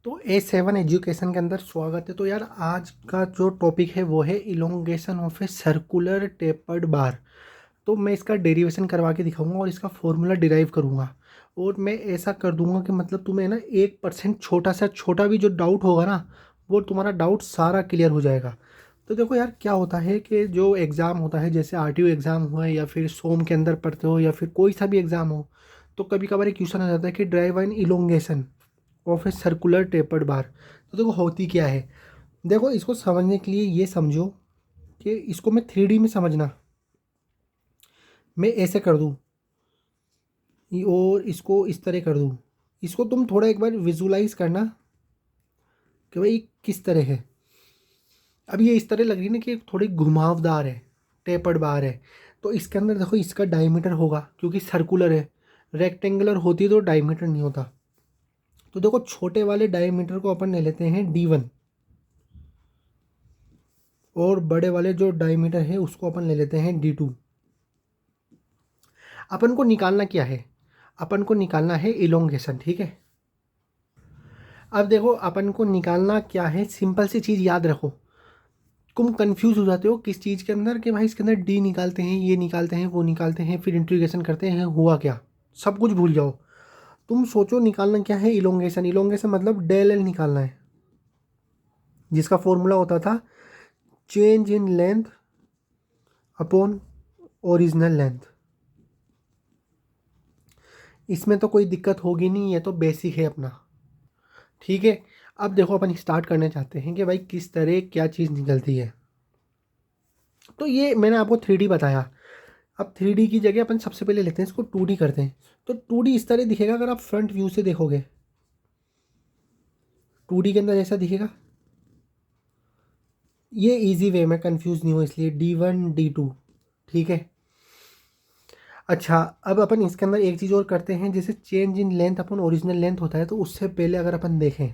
तो A7 education के अंदर स्वागत है। तो यार आज का जो टॉपिक है वो है elongation of a circular tapered bar. तो मैं इसका डेरिवेशन करवा के दिखाऊंगा और इसका फॉर्मूला डिराइव करूंगा और मैं ऐसा कर दूंगा कि मतलब तुम्हें ना 1% छोटा सा छोटा भी जो डाउट होगा ना वो तुम्हारा डाउट सारा क्लियर हो जाएगा। तो देखो यार क्या होता है कि जो एग्ज़ाम होता है जैसे RTO एग्ज़ाम हुआ या फिर सोम के अंदर पढ़ते हो या फिर कोई सा भी एग्ज़ाम हो, तो कभी कभार एक क्वेश्चन आ जाता है कि derive an elongation of a circular tapered bar. तो देखो होती क्या है, देखो इसको समझने के लिए ये समझो कि इसको मैं 3D में समझना, मैं ऐसे कर दूँ और इसको इस तरह कर दूँ। इसको तुम थोड़ा एक बार विजुलाइज करना कि भाई किस तरह है। अब ये इस तरह लग रही है ना कि थोड़ी घुमावदार है, टेपर्ड बार है। तो इसके अंदर देखो इसका डायमीटर होगा क्योंकि सर्कुलर है, रेक्टेंगुलर होती तो डायमीटर नहीं होता। तो देखो छोटे वाले डायमीटर को अपन ले लेते हैं D1 और बड़े वाले जो डायमीटर है उसको अपन ले लेते हैं D2। अपन को निकालना क्या है, अपन को निकालना है इलोंगेशन, ठीक है। अब देखो अपन को निकालना क्या है, सिंपल सी चीज़ याद रखो। तुम कंफ्यूज हो जाते हो किस चीज़ के अंदर कि भाई इसके अंदर डी निकालते हैं, ये निकालते हैं, वो निकालते हैं, फिर इंटीग्रेशन करते हैं, हुआ क्या, सब कुछ भूल जाओ। तुम सोचो निकालना क्या है, इलोंगेशन। इलोंगेशन मतलब डेल एल निकालना है, जिसका फॉर्मूला होता था change in length upon original length. इसमें तो कोई दिक्कत होगी नहीं, ये तो बेसिक है अपना, ठीक है। अब देखो अपन स्टार्ट करने चाहते हैं कि भाई किस तरह क्या चीज़ निकलती है। तो ये मैंने आपको 3D बताया। अब 3D की जगह अपन सबसे पहले लेते हैं इसको 2D करते हैं। तो 2D इस तरह दिखेगा अगर आप फ्रंट व्यू से देखोगे, 2D के अंदर ऐसा दिखेगा। ये इजी वे में कंफ्यूज नहीं हो इसलिए D1 D2, ठीक है। अच्छा अब अपन इसके अंदर एक चीज़ और करते हैं, जैसे change in length upon original length होता है, तो उससे पहले अगर अपन देखें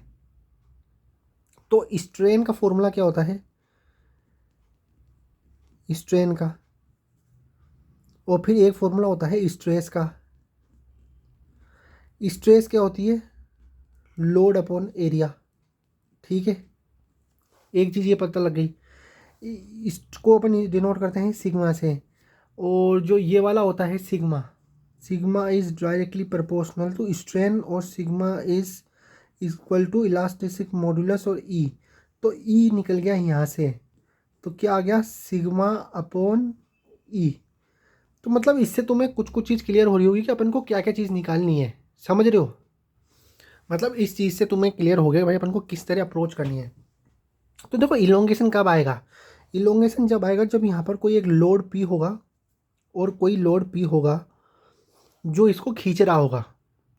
तो स्ट्रेन का फॉर्मूला क्या होता है, स्ट्रेन का, और फिर एक फॉर्मूला होता है स्ट्रेस का। स्ट्रेस क्या होती है, लोड अपॉन एरिया, ठीक है। एक चीज़ ये पता लग गई, इसको अपन डिनोट करते हैं सिग्मा से। और जो ये वाला होता है sigma, sigma is directly proportional to strain और sigma is equal to elastic modulus और ई। तो ई निकल गया यहाँ से, तो क्या आ गया, सिग्मा अपॉन ई। तो मतलब इससे तुम्हें कुछ कुछ चीज़ क्लियर हो रही होगी कि अपन को क्या क्या चीज़ निकालनी है, समझ रहे हो। मतलब इस चीज़ से तुम्हें क्लियर हो गया भाई अपन को किस तरह अप्रोच करनी है। तो देखो इलोंगेशन कब आएगा, इलोंगेशन जब आएगा जब यहाँ पर कोई एक लोड पी होगा और कोई लोड पी होगा जो इसको खींच रहा होगा,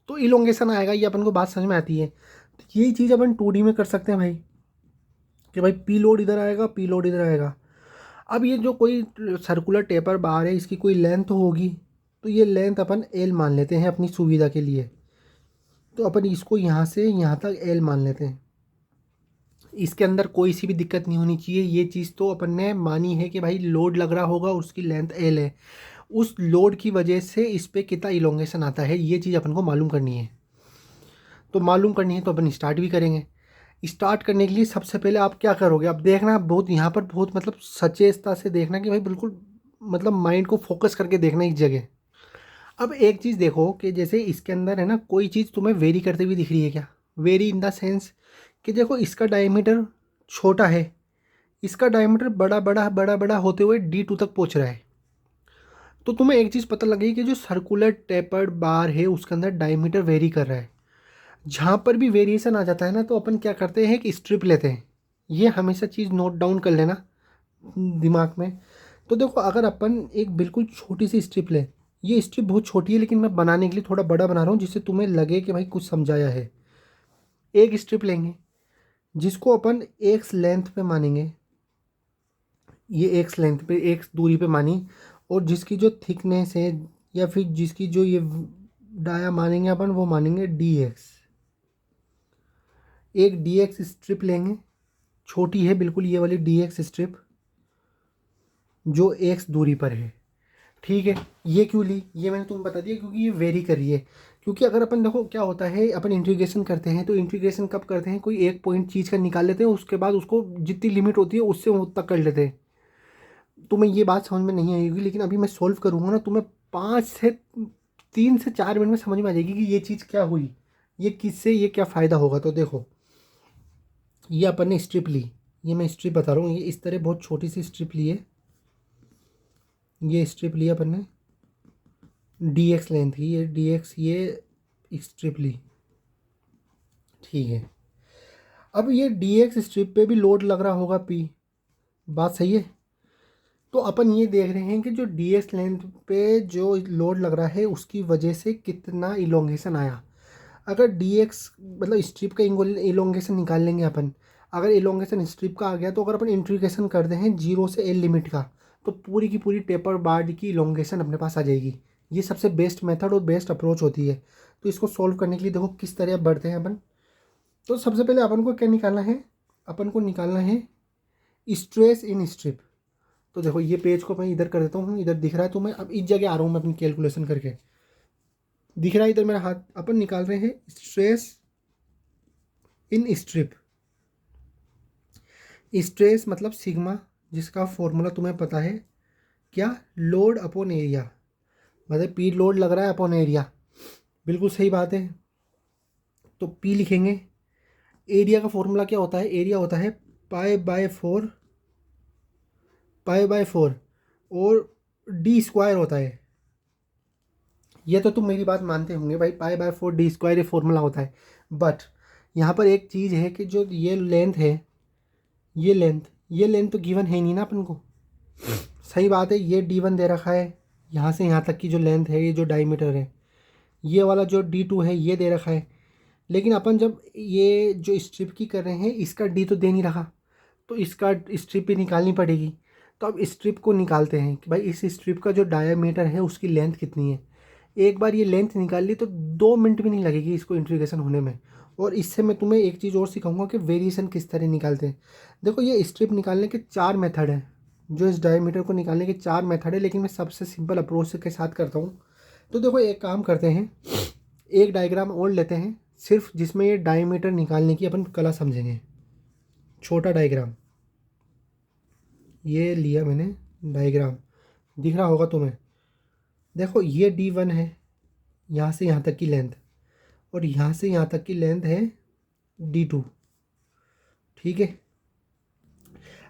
तो इलोंगेशन आएगा। ये अपन को बात समझ में आती है। तो यही चीज़ अपन 2D में कर सकते हैं भाई, कि भाई पी लोड इधर आएगा, पी लोड इधर आएगा। अब ये जो कोई सर्कुलर टेपर बार है इसकी कोई लेंथ होगी, तो ये लेंथ अपन एल मान लेते हैं अपनी सुविधा के लिए। तो अपन इसको यहाँ से यहाँ तक एल मान लेते हैं। इसके अंदर कोई सी भी दिक्कत नहीं होनी चाहिए। ये चीज़ तो अपन ने मानी है कि भाई लोड लग रहा होगा उसकी लेंथ एल है, उस लोड की वजह से इस पर कितना इलोंगेशन आता है, ये चीज़ अपन को मालूम करनी है। तो मालूम करनी है तो अपन स्टार्ट भी करेंगे। स्टार्ट करने के लिए सबसे पहले आप क्या करोगे, अब देखना बहुत यहाँ पर बहुत मतलब सचेतता से देखना कि भाई बिल्कुल मतलब माइंड को फोकस करके देखना इस जगह। अब एक चीज़ देखो कि जैसे इसके अंदर है ना कोई चीज़ तुम्हें वेरी करते हुए दिख रही है क्या, वेरी इन द सेंस कि देखो इसका डायमीटर छोटा है, इसका डायमीटर बड़ा बड़ा बड़ा बड़ा होते हुए D2 तक पहुंच रहा है। तो तुम्हें एक चीज़ पता लगेगी कि जो सर्कुलर टेपर्ड बार है उसके अंदर डायमीटर वेरी कर रहा है। जहाँ पर भी वेरिएशन आ जाता है ना तो अपन क्या करते हैं कि स्ट्रिप लेते हैं। ये हमेशा चीज़ नोट डाउन कर लेना दिमाग में। तो देखो अगर अपन एक बिल्कुल छोटी सी स्ट्रिप लें, ये स्ट्रिप बहुत छोटी है लेकिन मैं बनाने के लिए थोड़ा बड़ा बना रहा हूँ जिससे तुम्हें लगे कि भाई कुछ समझाया है। एक स्ट्रिप लेंगे जिसको अपन एक्स लेंथ पे मानेंगे, ये एक्स लेंथ पे एक्स दूरी पे मानी, और जिसकी जो थिकनेस है या फिर जिसकी जो ये डाया मानेंगे अपन वो मानेंगे DX। एक DX स्ट्रिप लेंगे, छोटी है बिल्कुल ये वाली DX स्ट्रिप जो एक्स दूरी पर है, ठीक है। ये क्यों ली, ये मैंने तुम्हें बता दिया क्योंकि ये वेरी कर रही है। क्योंकि अगर अपन देखो क्या होता है, अपन इंटीग्रेशन करते हैं तो इंटीग्रेशन कब करते हैं, कोई एक पॉइंट चीज़ का निकाल लेते हैं, उसके बाद उसको जितनी लिमिट होती है उससे तक कर लेते हैं। तुम्हें ये बात समझ में नहीं आएगी, लेकिन अभी मैं सोल्व करूँगा ना, तुम्हें 3 से 4 मिनट में समझ में आ जाएगी कि ये चीज़ क्या हुई, ये किससे ये क्या फ़ायदा होगा। तो देखो, ये अपन ने स्ट्रिप ली, ये मैं स्ट्रिप बता रहा हूँ, ये इस तरह बहुत छोटी सी स्ट्रिप ली है, ये स्ट्रिप लिया अपन ने, dx लेंथ की, ये dx ये स्ट्रिप ली, ठीक है। अब ये dx स्ट्रिप पे भी लोड लग रहा होगा p, बात सही है। तो अपन ये देख रहे हैं कि जो dx लेंथ पे जो लोड लग रहा है उसकी वजह से कितना इलोंगेशन आया। अगर dx मतलब स्ट्रिप का इलोंगेशन निकाल लेंगे अपन, अगर इलोंगेशन स्ट्रिप का आ गया तो अगर अपन इंटीग्रेशन कर दें 0 से l लिमिट का, तो पूरी की पूरी टेपर बार्ड की इलोंगेशन अपने पास आ जाएगी। ये सबसे बेस्ट मेथड और बेस्ट अप्रोच होती है। तो इसको सॉल्व करने के लिए देखो किस तरह बढ़ते हैं अपन। तो सबसे पहले अपन को क्या निकालना है, अपन को निकालना है स्ट्रेस इन स्ट्रिप। तो देखो ये पेज को मैं इधर कर देता हूँ, इधर दिख रहा है, तो मैं अब इस जगह आ रहा हूँ मैं अपनी कैलकुलेशन करके, दिख रहा है इधर मेरा हाथ। अपन निकाल रहे हैं स्ट्रेस इन स्ट्रिप। स्ट्रेस मतलब सिग्मा, जिसका फॉर्मूला तुम्हें पता है क्या, लोड अपॉन एरिया, मतलब पी लोड लग रहा है अपॉन एरिया, बिल्कुल सही बात है। तो पी लिखेंगे, एरिया का फॉर्मूला क्या होता है, एरिया होता है पाई बाय 4 और डी स्क्वायर होता है। ये तो तुम मेरी बात मानते होंगे भाई, पाई बाय 4 डी स्क्वायर ये फॉर्मूला होता है। बट यहाँ पर एक चीज़ है कि जो ये लेंथ है, ये लेंथ तो गिवन है नहीं ना अपन को। सही बात है, ये D1 दे रखा है, यहाँ से यहाँ तक की जो लेंथ है, ये जो डायमीटर है, ये वाला जो D2 है ये दे रखा है। लेकिन अपन जब ये जो स्ट्रिप की कर रहे हैं इसका D तो दे नहीं रखा, तो इसका स्ट्रिप भी निकालनी पड़ेगी। तो अब स्ट्रिप को निकालते हैं कि भाई इस स्ट्रिप का जो डायमीटर है उसकी लेंथ कितनी है। एक बार ये लेंथ निकाल ली तो 2 मिनट भी नहीं लगेगी इसको इंटीग्रेशन होने में। और इससे मैं तुम्हें एक चीज़ और सिखाऊंगा कि वेरिएशन किस तरह निकालते हैं। देखो ये स्ट्रिप निकालने के 4 मेथड हैं, जो इस डायमीटर को निकालने के 4 मेथड है, लेकिन मैं सबसे सिंपल अप्रोच के साथ करता हूँ। तो देखो एक काम करते हैं, एक डायग्राम और लेते हैं सिर्फ, जिसमें ये डायमीटर निकालने की अपन कला समझेंगे। छोटा डायग्राम ये लिया मैंने, डायग्राम दिख रहा होगा तुम्हें। देखो ये D1 है, यहाँ से यहाँ तक की लेंथ, और यहाँ से यहाँ तक की लेंथ है D2, ठीक है।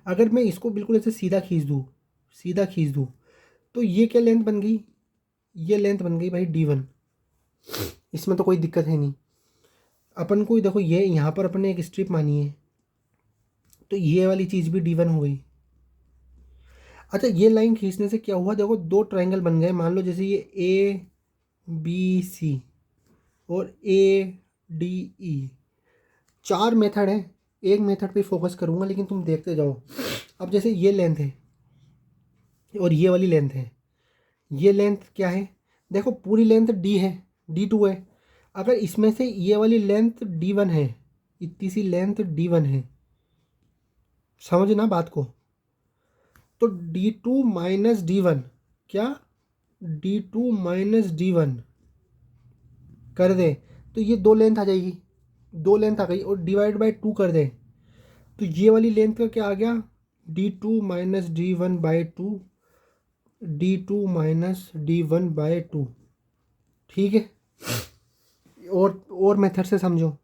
अगर मैं इसको बिल्कुल ऐसे सीधा खींच दूँ तो ये क्या लेंथ बन गई, ये लेंथ बन गई भाई D1। इसमें तो कोई दिक्कत है नहीं। अपन को देखो ये यहाँ पर अपन ने एक स्ट्रिप मानी है, तो ये वाली चीज़ भी D1 हो गई। अच्छा ये लाइन खींचने से क्या हुआ, देखो दो ट्रायंगल बन गए। मान लो जैसे ये ABC और ADE, 4 मेथड है, एक मेथड पे फोकस करूँगा लेकिन तुम देखते जाओ। अब जैसे ये लेंथ है और ये वाली लेंथ है, ये लेंथ क्या है, देखो पूरी लेंथ D है, D2 है। अगर इसमें से ये वाली लेंथ D1 है, इतनी सी लेंथ D1 है, समझना बात को। तो D2 माइनस D1 क्या, D2 माइनस D1 कर दे तो ये 2 लेंथ आ जाएगी, 2 लेंथ आ गई, और डिवाइड बाय 2 कर दे तो ये वाली लेंथ का क्या आ गया, D2 minus D1 by 2, D2 minus D1 by 2, ठीक है। और मेथड से समझो,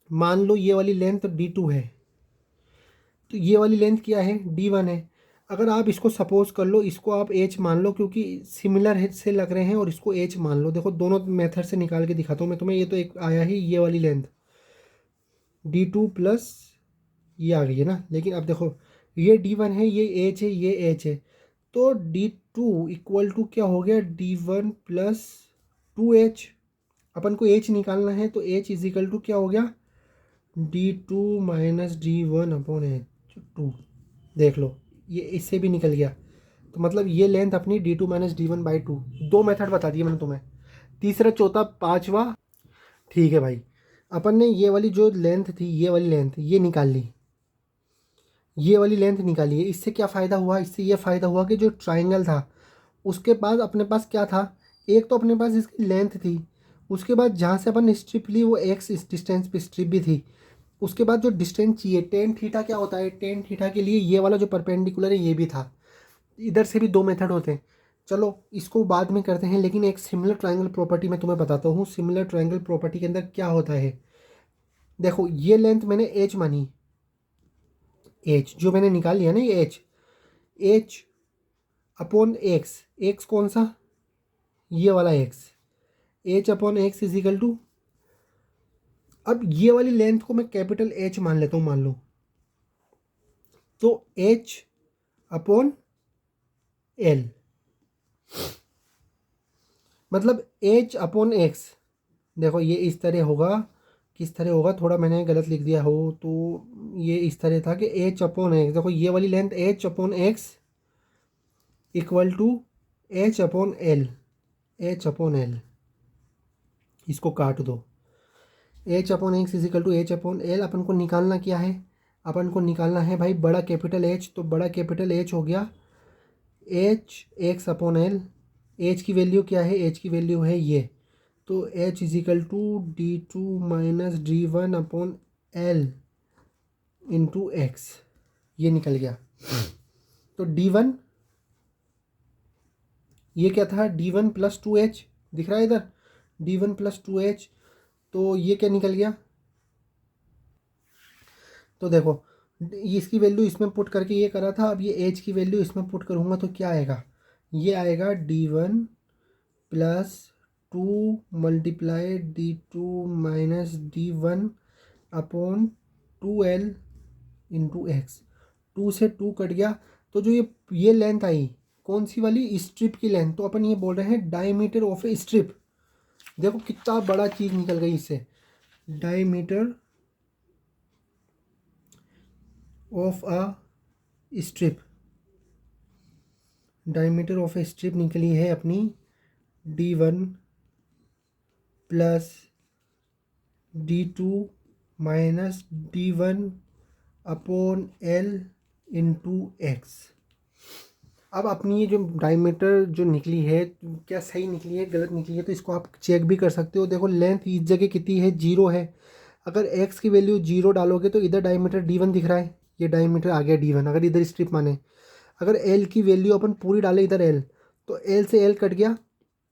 मान लो ये वाली लेंथ D2 है, तो ये वाली लेंथ क्या है, D1 है। अगर आप इसको सपोज कर लो, इसको आप H मान लो, क्योंकि सिमिलर है से लग रहे हैं, और इसको H मान लो। देखो दोनों मेथड से निकाल के दिखाता हूँ मैं तुम्हें। ये तो एक आया ही ये वाली लेंथ D2 प्लस ये आ गई है ना, लेकिन अब देखो ये D1 है, ये H है, ये H है, तो D2 इक्वल टू क्या हो गया, D1 प्लस 2H। अपन को H निकालना है, तो H इज इक्वल टू क्या हो गया, D2 minus D1 upon H2। देख लो ये इससे भी निकल गया। तो मतलब ये लेंथ अपनी D2 minus D1 by 2। 2 method बता दिए मैंने तुम्हें, तीसरा चौथा पांचवा, ठीक है भाई। अपन ने ये वाली जो लेंथ थी, ये वाली लेंथ ये निकाल ली, ये वाली लेंथ निकाली है। इससे क्या फ़ायदा हुआ, इससे ये फ़ायदा हुआ कि जो ट्राइंगल था उसके बाद अपने पास क्या था, एक तो अपने पास इसकी लेंथ थी, उसके बाद जहाँ से अपन स्ट्रिप ली वो एक्स इस डिस्टेंस पे स्ट्रिप भी थी। उसके बाद जो डिस्टेंस चाहिए टेन थीटा क्या होता है, टेन थीटा के लिए ये वाला जो परपेंडिकुलर है ये भी था। इधर से भी दो मेथड होते हैं, चलो इसको बाद में करते हैं। लेकिन एक सिमिलर ट्रायंगल प्रॉपर्टी मैं तुम्हें बताता हूँ। सिमिलर ट्रायंगल प्रॉपर्टी के अंदर क्या होता है, देखो ये लेंथ मैंने एच मानी, एच जो मैंने निकाल लिया ना ये H, H upon X, X कौन सा, ये वाला X, H upon X is equal to, अब ये वाली लेंथ को मैं कैपिटल एच मान लेता हूँ, मान लो, तो एच अपॉन एल, मतलब एच अपॉन एक्स। देखो ये इस तरह होगा, किस तरह होगा, थोड़ा मैंने गलत लिख दिया हो तो ये इस तरह था कि एच अपॉन एक्स, देखो ये वाली length H upon X equal to H upon L, H upon L, इसको काट दो। H upon X is equal to H upon L. अपन को निकालना क्या है, अपन को निकालना है भाई बड़ा कैपिटल एच, तो बड़ा कैपिटल एच हो गया H X upon L. H की वैल्यू क्या है, एच की वैल्यू है ये, तो H is equal to D two minus D one upon L into X, ये निकल गया। तो डी वन ये क्या था, D one plus two H, दिख रहा है इधर, D one plus two H, तो ये क्या निकल गया, तो देखो इसकी वैल्यू इसमें पुट करके ये करा था, अब ये एच की वैल्यू इसमें पुट करूँगा तो क्या आएगा, ये आएगा D one plus two multiply D two minus D one upon two L into X. Two से टू कट गया, तो जो ये लेंथ आई कौन सी वाली, स्ट्रिप की लेंथ, तो अपन ये बोल रहे हैं डायमीटर ऑफ ए स्ट्रिप। देखो कितना बड़ा चीज़ निकल गई इससे, diameter of a strip, diameter of a strip निकली है अपनी D one plus D two minus D one upon L into X. अब अपनी ये जो डायमीटर जो निकली है, क्या सही निकली है गलत निकली है, तो इसको आप चेक भी कर सकते हो। देखो लेंथ इस जगह कितनी है, जीरो है, अगर एक्स की वैल्यू जीरो डालोगे तो इधर डायमीटर डी वन दिख रहा है, ये डायमीटर आ गया डी वन, अगर इधर स्ट्रिप माने। अगर एल की वैल्यू अपन पूरी डालें इधर एल, तो एल से एल कट गया,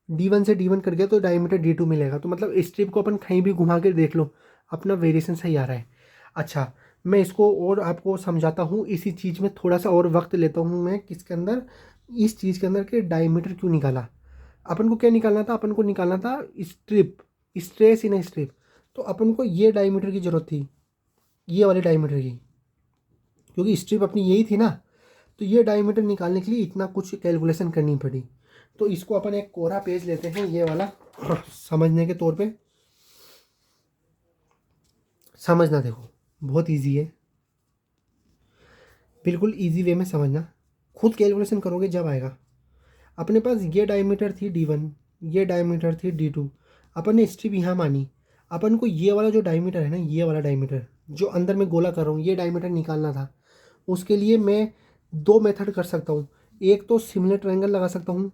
डी वन से डी वन कट गया, तो डायमीटर डी टू मिलेगा। तो मतलब स्ट्रिप को अपन कहीं भी घुमा के देख लो, अपना वेरिएशन सही आ रहा है। अच्छा मैं इसको और आपको समझाता हूँ, इसी चीज़ में थोड़ा सा और वक्त लेता हूँ मैं, किसके अंदर, इस चीज़ के अंदर के डायमीटर क्यों निकाला। अपन को क्या निकालना था, अपन को निकालना था strip, stress in A strip. तो अपन को ये डायमीटर की ज़रूरत थी, ये वाले डायमीटर की, क्योंकि स्ट्रिप अपनी यही थी ना, तो ये डायमीटर निकालने के लिए इतना कुछ कैलकुलेशन करनी पड़ी। तो इसको अपन एक कोरा पेज लेते हैं ये वाला, समझने के तौर पे समझना, देखो बहुत इजी है, बिल्कुल इजी वे में समझना, खुद कैलकुलेशन करोगे जब आएगा। अपने पास ये डायमीटर थी डी वन, ये डायमीटर थी डी टू, अपन ने स्ट्रिप यहाँ मानी। अपन को ये वाला जो डायमीटर है ना, ये वाला डायमीटर जो अंदर में गोला कर रहा हूँ, ये डायमीटर निकालना था। उसके लिए मैं दो मेथड कर सकता हूँ, एक तो सिमिलर ट्रायंगल लगा सकता हूँ,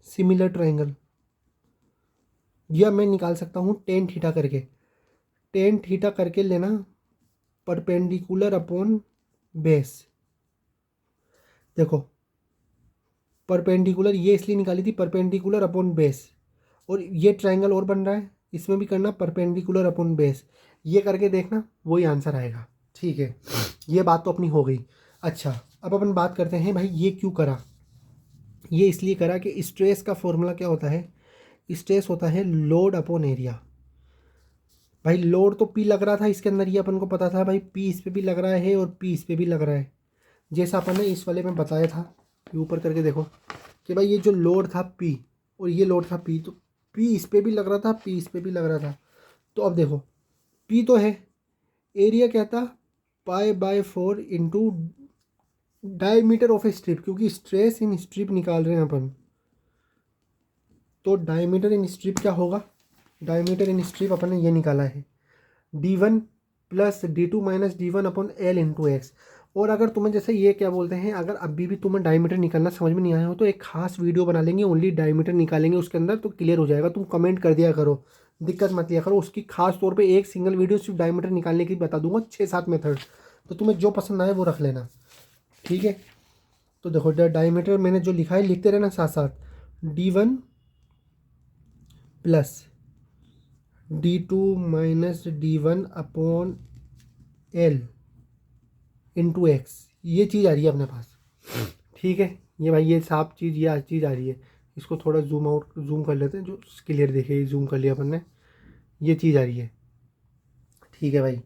सिमिलर ट्रायंगल, या मैं निकाल सकता हूँ टेन थीटा करके, टेन थीटा करके लेना परपेंडिकुलर अपॉन बेस। देखो परपेंडिकुलर ये इसलिए निकाली थी, परपेंडिकुलर अपॉन बेस, और ये ट्रायंगल और बन रहा है, इसमें भी करना परपेंडिकुलर अपॉन बेस, ये करके देखना वही आंसर आएगा। ठीक है, ये बात तो अपनी हो गई। अच्छा अब अपन बात करते हैं भाई ये क्यों करा, ये इसलिए करा कि स्ट्रेस का फॉर्मूला क्या होता है, स्ट्रेस होता है लोड अपॉन एरिया। भाई लोड तो पी लग रहा था इसके अंदर, ये अपन को पता था भाई, पी इस पे भी लग रहा है और पी इस पे भी लग रहा है, जैसा अपन ने इस वाले में बताया था, ये ऊपर करके देखो कि भाई ये जो लोड था पी और ये लोड था पी, तो पी इस पे भी लग रहा था, पी इस पे भी लग रहा था। तो अब देखो पी तो है, एरिया क्या था, pi by four into diameter of a strip, क्योंकि स्ट्रेस इन स्ट्रिप निकाल रहे हैं अपन, तो डायमीटर इन स्ट्रिप क्या होगा, डायमीटर इन स्ट्रिप अपन ने ये निकाला है D one plus D two minus D one upon L into X. और अगर तुम्हें जैसे ये क्या बोलते हैं, अगर अभी भी तुम्हें डायमीटर निकालना समझ में नहीं आया हो तो एक खास वीडियो बना लेंगे, ओनली डायमीटर निकालेंगे उसके अंदर, तो क्लियर हो जाएगा। तुम कमेंट कर दिया करो, दिक्कत मत लिया करो उसकी। खास तौर पे एक सिंगल वीडियो सिर्फ डायमीटर निकालने की बता दूंगा, 6-7 मेथड, तो तुम्हें जो पसंद आए वो रख लेना, ठीक है। तो देखो डायमीटर मैंने जो लिखा है लिखते रहना साथ साथ, D1 plus D2 minus D1 upon L into X, ये चीज़ आ रही है अपने पास, ठीक है। ये भाई ये साफ चीज़, ये चीज़ आ रही है। इसको थोड़ा जूम कर लेते हैं, जो क्लियर दिखे, जूम कर लिया अपन ने, ये चीज़ आ रही है, ठीक है भाई।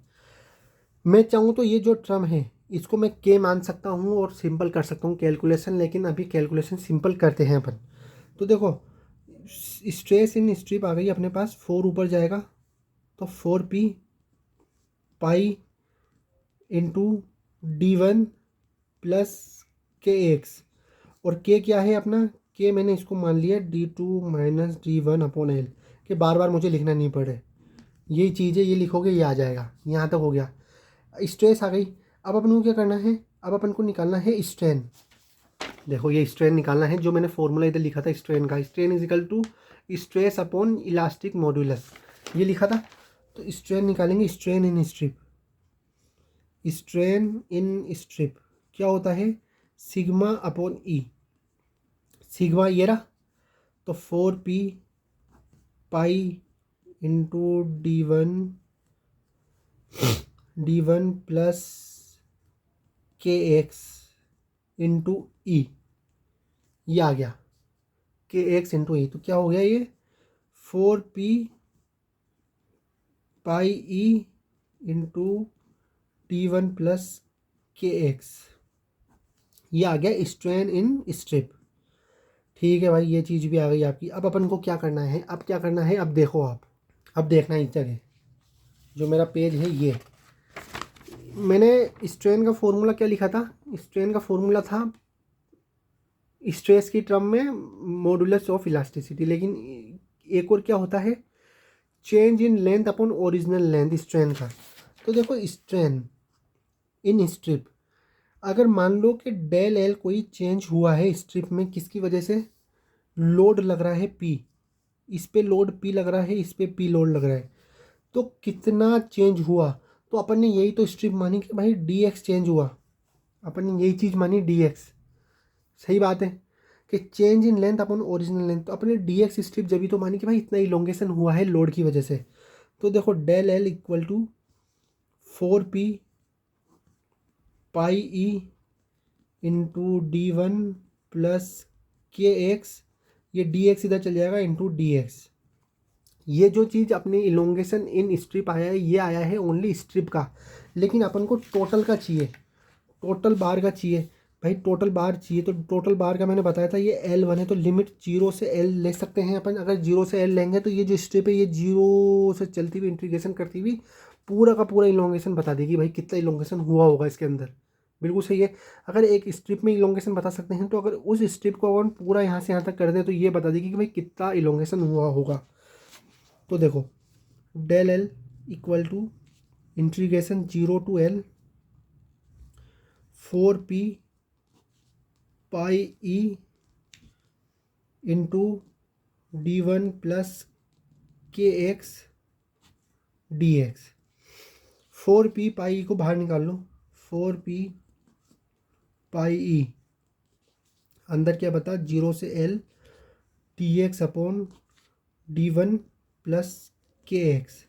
मैं चाहूँ तो ये जो टर्म है इसको मैं के मान सकता हूँ और सिंपल कर सकता हूँ कैलकुलेशन, लेकिन अभी कैलकुलेशन सिंपल करते हैं अपन। तो देखो स्ट्रेस इन स्ट्रिप आ गई अपने पास, 4 ऊपर जाएगा तो 4p pi into D1 plus KX, और के क्या है अपना, के मैंने इसको मान लिया D2 minus D1 upon L, कि बार बार मुझे लिखना नहीं पड़े, यही चीज़ है, ये लिखोगे ये आ जाएगा। यहाँ तक हो गया, स्ट्रेस आ गई। अब अपन को क्या करना है, अब अपन को निकालना है स्ट्रेन। देखो ये स्ट्रेन निकालना है, जो मैंने फॉर्मूला इधर लिखा था स्ट्रेन का, strain is equal to stress upon elastic modulus, ये लिखा था। तो स्ट्रेन निकालेंगे, strain in strip, strain in strip क्या होता है, सिग्मा अपॉन ई, सिग्मा ये रहा, तो 4p pi into D1 plus KX into E, ये आ गया KX इंटू ई, तो क्या हो गया ये 4p pi E into D1 plus KX, ये आ गया स्ट्रेन इन स्ट्रिप, ठीक है भाई। ये चीज़ भी आ गई आपकी। अब अपन को क्या करना है, अब क्या करना है, अब देखो आप, अब देखना इस जगह जो मेरा पेज है, ये मैंने स्ट्रेन का फॉर्मूला क्या लिखा था, स्ट्रेन का फॉर्मूला था स्ट्रेस की टर्म में मॉडुलस ऑफ इलास्टिसिटी, लेकिन एक और क्या होता है, change in length upon original length strain का। तो देखो स्ट्रेन इन स्ट्रिप, अगर मान लो कि डेल एल कोई चेंज हुआ है स्ट्रिप में, किसकी वजह से, लोड लग रहा है P, इस पे लोड P लग रहा है, इस पे P लोड लग रहा है, तो कितना चेंज हुआ, तो अपन ने यही तो स्ट्रिप मानी कि भाई dx चेंज हुआ, अपन ने यही चीज़ मानी dx, सही बात है कि change in length upon original length, तो अपने dx स्ट्रिप जब भी तो मानी कि भाई इतना इलोंगेशन हुआ है लोड की वजह से। तो देखो del L equal to 4p pi E into D1 plus KX, ये dx इधर चल जाएगा इंटू dx। ये जो चीज़ अपनी इलोंगेशन इन स्ट्रिप आया है, ये आया है ओनली स्ट्रिप का, लेकिन अपन को टोटल का चाहिए, टोटल बार का चाहिए भाई, टोटल बार चाहिए। तो टोटल बार का मैंने बताया था ये L1 है, तो लिमिट 0 से L ले सकते हैं अपन। अगर 0 से L लेंगे तो ये जो स्ट्रिप है ये 0 से चलती हुई इंटीग्रेशन करती हुई पूरा का पूरा इलोंगेशन बता देगी भाई कितना इलोंगेशन हुआ होगा इसके अंदर, बिल्कुल सही है। अगर एक स्ट्रिप में इलोंगेशन बता सकते हैं, तो अगर उस स्ट्रिप को अपन पूरा यहाँ से यहाँ तक कर दें तो ये बता देगी कि भाई कितना इलोंगेशन हुआ होगा। तो देखो del L equal to integration 0 to L 4p pi E into D1 plus KX dx। 4p pi E को बाहर निकाल लो, 4p पाई ई अंदर क्या बता, 0 से L dx upon D1 plus KX।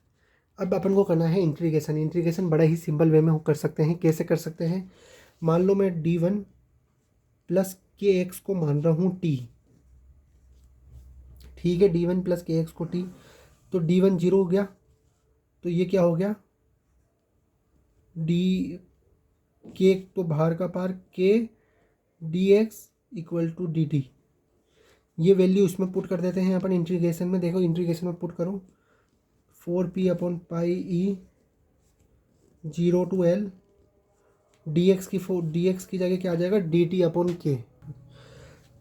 अब अपन को करना है इंटीग्रेशन, इंटीग्रेशन बड़ा ही सिंपल वे में कर सकते हैं। कैसे कर सकते हैं, मान लो मैं D1 प्लस KX को मान रहा हूँ T, ठीक है, D1 प्लस KX को T, तो D1 0 हो गया, तो ये क्या हो गया, डी के तो बाहर का पार K dx equal to dt, ये वैल्यू उसमें पुट कर देते हैं अपन इंटीग्रेशन में। देखो इंटीग्रेशन में पुट करो 4p upon pi E 0 to L dx की जगह क्या आ जाएगा, dt अपॉन k,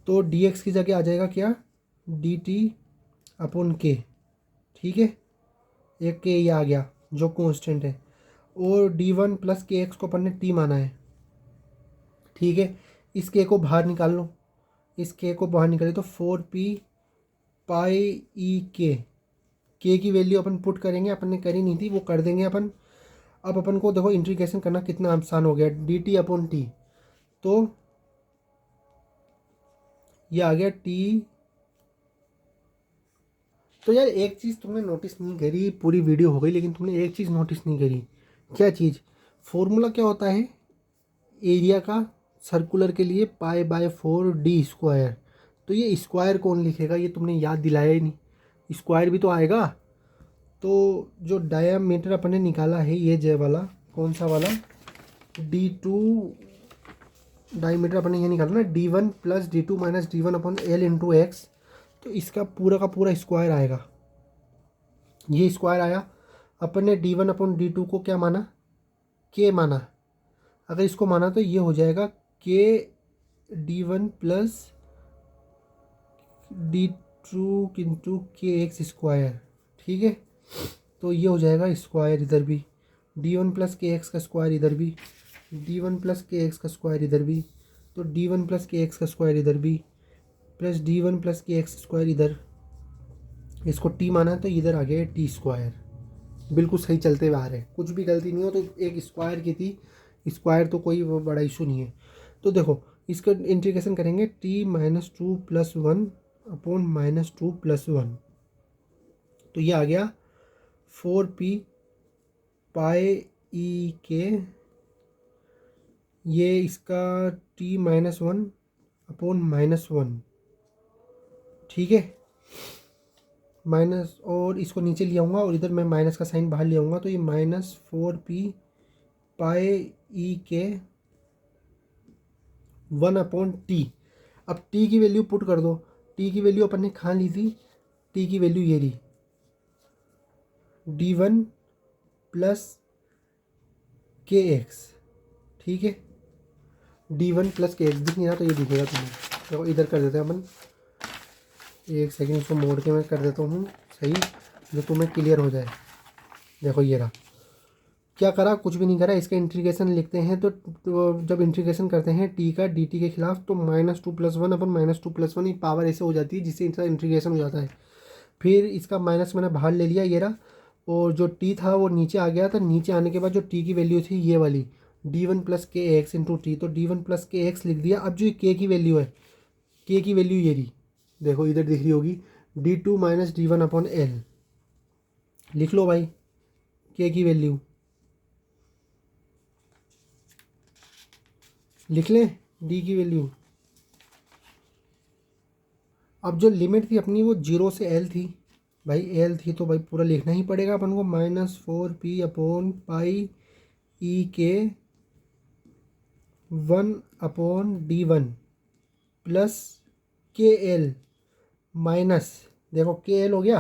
तो dx की जगह आ जाएगा क्या, dt अपॉन k, ठीक है, एक k ये आ गया जो कांस्टेंट है, और D1 प्लस KX को अपन ने T माना है, ठीक है, इस के को बाहर निकाल लो, इस के को बाहर निकाले तो 4p पाई ई के की वैल्यू अपन पुट करेंगे, अपन ने करी नहीं थी वो कर देंगे अपन। अब अपन को देखो इंटीग्रेशन करना कितना आसान हो गया, डी टी अपॉन टी, तो ये आ गया टी। तो यार एक चीज़ तुमने नोटिस नहीं करी, पूरी वीडियो हो गई लेकिन तुमने एक चीज़ नोटिस नहीं करी। क्या चीज़? फॉर्मूला क्या होता है एरिया का सर्कुलर के लिए? Pi by 4d²। तो ये स्क्वायर कौन लिखेगा, ये तुमने याद दिलाया ही नहीं। स्क्वायर भी तो आएगा। तो जो डायामीटर अपन ने निकाला है ये जे वाला, कौन सा वाला, d2 डायमीटर अपन ने ये निकाला ना, d1 plus d2 minus d1 upon l into x. तो इसका पूरा का पूरा स्क्वायर आएगा, ये स्क्वायर आया। अपन ने d1 अपॉन d2 को क्या माना, k माना। अगर इसको माना तो ये हो जाएगा k d1 plus d2 into के एक्स स्क्वायर। ठीक है, तो ये हो जाएगा स्क्वायर इधर भी, d1 प्लस के एक्स का स्क्वायर इधर भी, d1 प्लस के एक्स का स्क्वायर इधर भी, तो d1 प्लस के एक्स का स्क्वायर इधर भी, प्लस d1 प्लस के एक्स स्क्वायर इधर। इसको t माना है तो इधर आ गया टी स्क्वायर। बिल्कुल सही चलते हुए आ रहे हैं, कुछ भी गलती नहीं हो। तो एक स्क्वायर की थी, स्क्वायर तो कोई वो बड़ा इशू नहीं है। तो देखो इसका इंटीग्रेशन करेंगे t-2 प्लस 1 अपॉन -2 प्लस 1, तो ये आ गया 4p पाई ई के, ये इसका t-1 अपॉन -1। ठीक है, माइनस, और इसको नीचे ले आऊँगा और इधर मैं माइनस का साइन बाहर ले आऊँगा, तो ये -4p पाई ई के 1 अपॉन टी। अब टी की वैल्यू पुट कर दो, टी की वैल्यू अपन ने कहाँ ली थी, टी की वैल्यू ये रही d1 प्लस के एक्स। ठीक है, d1 प्लस के एक्स दिख नहीं रहा तो ये दिखेगा तुम्हें। देखो इधर कर देते हैं अपन, एक सेकंड इसको मोड़ के मैं कर देता हूँ सही, जो तुम्हें क्लियर हो जाए। देखो ये रहा, क्या करा, कुछ भी नहीं करा। इसका इंटीग्रेशन लिखते हैं तो जब इंटीग्रेशन करते हैं टी का डी टी के खिलाफ, तो -2 प्लस 1 अपन -2 प्लस 1 पावर ऐसे हो जाती है जिससे इसका इंटीग्रेशन हो जाता है। फिर इसका माइनस मैंने बाहर ले लिया, ये रहा, और जो टी था वो नीचे आ गया था। नीचे आने के बाद जो टी की वैल्यू थी ये वाली d1 प्लस के एक्स इंटू टी, तो d1 प्लस के एक्स लिख दिया। अब जो के की वैल्यू है, के की वैल्यू ये रही, देखो इधर दिख रही होगी, d2 minus d1 upon L. लिख लो भाई के की वैल्यू, लिख लें डी की वैल्यू। अब जो लिमिट थी अपनी वो 0 से एल थी भाई, एल थी तो भाई पूरा लिखना ही पड़ेगा अपन को, -4p अपॉन पाई ई के 1 अपॉन d1 प्लस के एल माइनस, देखो के एल हो गया,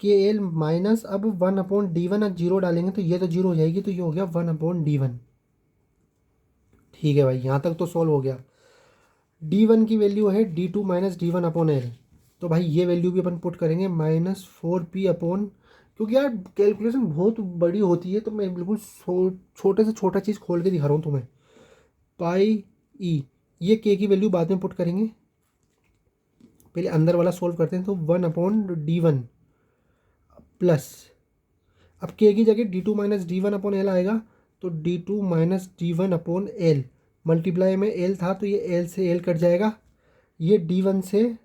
के एल माइनस अब 1 अपॉन d1। अब जीरो डालेंगे तो ये तो जीरो हो जाएगी, तो ये हो गया 1 अपॉन d1। ठीक है भाई, यहाँ तक तो सॉल्व हो गया। d1 की वैल्यू है d2 minus d1 upon L, तो भाई ये वैल्यू भी अपन पुट करेंगे -4p अपॉन, क्योंकि यार कैलकुलेशन बहुत बड़ी होती है तो मैं बिल्कुल छोटे से छोटा चीज़ खोल के दिखा रहा हूँ तुम्हें। पाई ई, ये के की वैल्यू बाद में पुट करेंगे, पहले अंदर वाला सोल्व करते हैं। तो 1 अपॉन d1 प्लस, अब के की जगह d2 minus d1 upon L आएगा, तो d2 minus d1 upon L, multiply में एल था तो ये एल से एल कट जाएगा, ये d1 से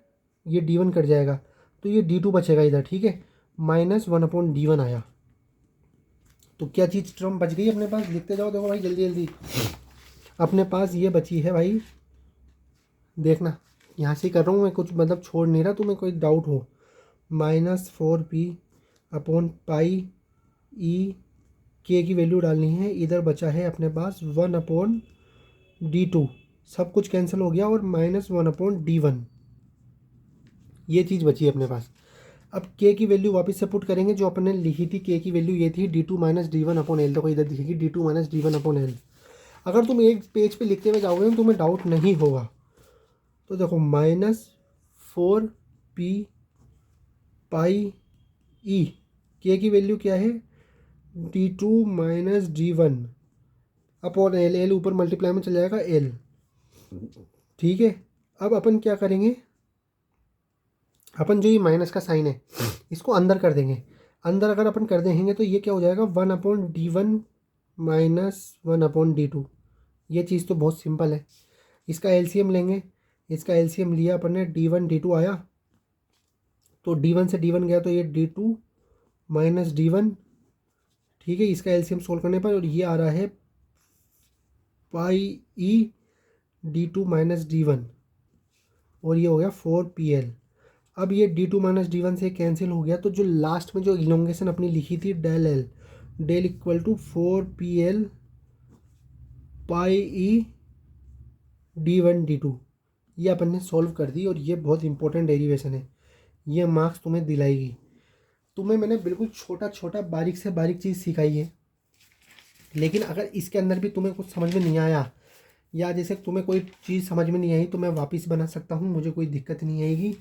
ये d1 कट जाएगा, तो ये d2 बचेगा इधर। ठीक है, -1 अपॉन d1 आया। तो क्या चीज़ टर्म बच गई अपने पास, लिखते जाओ। देखो भाई जल्दी जल्दी, अपने पास ये बची है भाई, देखना यहाँ से कर रहा हूँ मैं, कुछ मतलब छोड़ नहीं रहा, तुम्हें कोई डाउट हो। -4p अपॉन पाई ई के की वैल्यू डालनी है, इधर बचा है अपने पास 1 अपॉन d2, सब कुछ कैंसिल हो गया, और -1 अपॉन d1, ये चीज़ बची है अपने पास। अब के की वैल्यू वापस से पुट करेंगे, जो अपन ने लिखी थी के की वैल्यू ये थी d2 minus d1 upon L, देखो इधर दिखेगी d2 minus d1 upon L. अगर तुम एक पेज पे लिखते हुए जाओगे तो तुम्हें डाउट नहीं होगा। तो देखो -4p पाई ई, के की वैल्यू क्या है d2 minus d1 upon L, L ऊपर मल्टीप्लाई में चल जाएगा एल, ठीक है। अब अपन क्या करेंगे, अपन जो ये माइनस का साइन है इसको अंदर कर देंगे। अंदर अगर अपन कर देंगे तो ये क्या हो जाएगा, 1/d1 माइनस 1/d2। ये चीज़ तो बहुत सिंपल है। इसका एलसीएम लेंगे, इसका एलसीएम लिया अपन ने, d1 d2 आया तो d1 से d1 गया तो ये d2 माइनस d1, ठीक है। इसका एलसीएम सोल्व करने पर और ये आ रहा है पाई ई d2 माइनस d1 और ये हो गया 4pl। अब ये d2 माइनस d1 से कैंसिल हो गया तो जो लास्ट में जो इलोंगेशन अपनी लिखी थी del L, del equal to 4pl pi E d1 d2, ये अपन ने सॉल्व कर दी। और ये बहुत इंपॉर्टेंट डेरिवेशन है, ये मार्क्स तुम्हें दिलाएगी। तुम्हें मैंने बिल्कुल छोटा छोटा बारीक से बारीक चीज़ सिखाई है, लेकिन अगर इसके अंदर भी तुम्हें कुछ समझ में नहीं आया या जैसे तुम्हें कोई चीज़ समझ में नहीं आई तो मैं वापस बना सकता हूँ, मुझे कोई दिक्कत नहीं आएगी।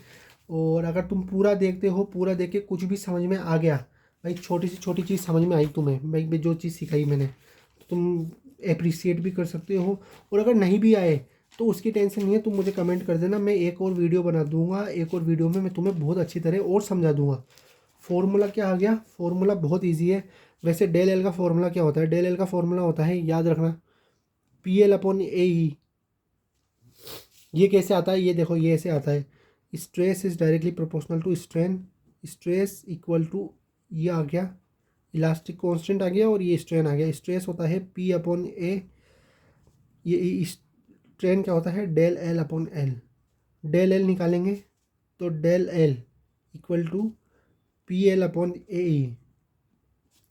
और अगर तुम पूरा देखते हो, पूरा देख के कुछ भी समझ में आ गया, भाई छोटी से छोटी चीज़ समझ में आई तुम्हें, भाई जो चीज़ सिखाई मैंने, तो तुम अप्रिसिएट भी कर सकते हो। और अगर नहीं भी आए तो उसकी टेंशन नहीं है, तुम मुझे कमेंट कर देना, मैं एक और वीडियो बना दूंगा। एक और वीडियो में मैं तुम्हें बहुत अच्छी तरह और समझा दूंगा। फॉर्मूला क्या आ गया, फॉर्मूला बहुत ईजी है। वैसे डेल एल का फॉर्मूला क्या होता है, डेल एल का फॉर्मूला होता है, याद रखना, PL/AE। ये कैसे आता है, ये देखो, ये ऐसे आता है, stress is directly proportional to strain, stress equal to, ये आ गया इलास्टिक कांस्टेंट आ गया और ये स्ट्रेन आ गया। स्ट्रेस होता है P/A, ये स्ट्रेन क्या होता है, डेल L/L। डेल एल निकालेंगे तो del L equal to PL/AE।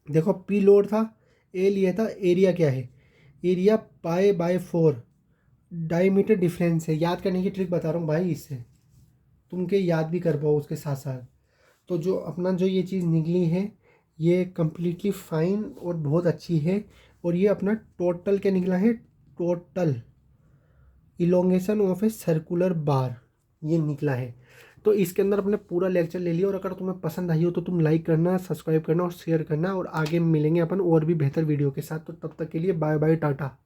देखो P लोड था, ए लिया था, एरिया क्या है, एरिया π/4, डायमीटर डिफरेंस है। याद करने की ट्रिक बता रहा हूँ भाई, इससे तुम के याद भी कर पाओ उसके साथ साथ। तो जो अपना जो ये चीज़ निकली है ये कम्प्लीटली फाइन और बहुत अच्छी है। और ये अपना टोटल क्या निकला है, total elongation of a circular bar, ये निकला है। तो इसके अंदर अपने पूरा लेक्चर ले लिया। और अगर तुम्हें पसंद आई हो तो तुम लाइक करना, सब्सक्राइब करना और शेयर करना। और आगे मिलेंगे अपन और भी बेहतर वीडियो के साथ। तो तब तक के लिए बाय बाय, टाटा।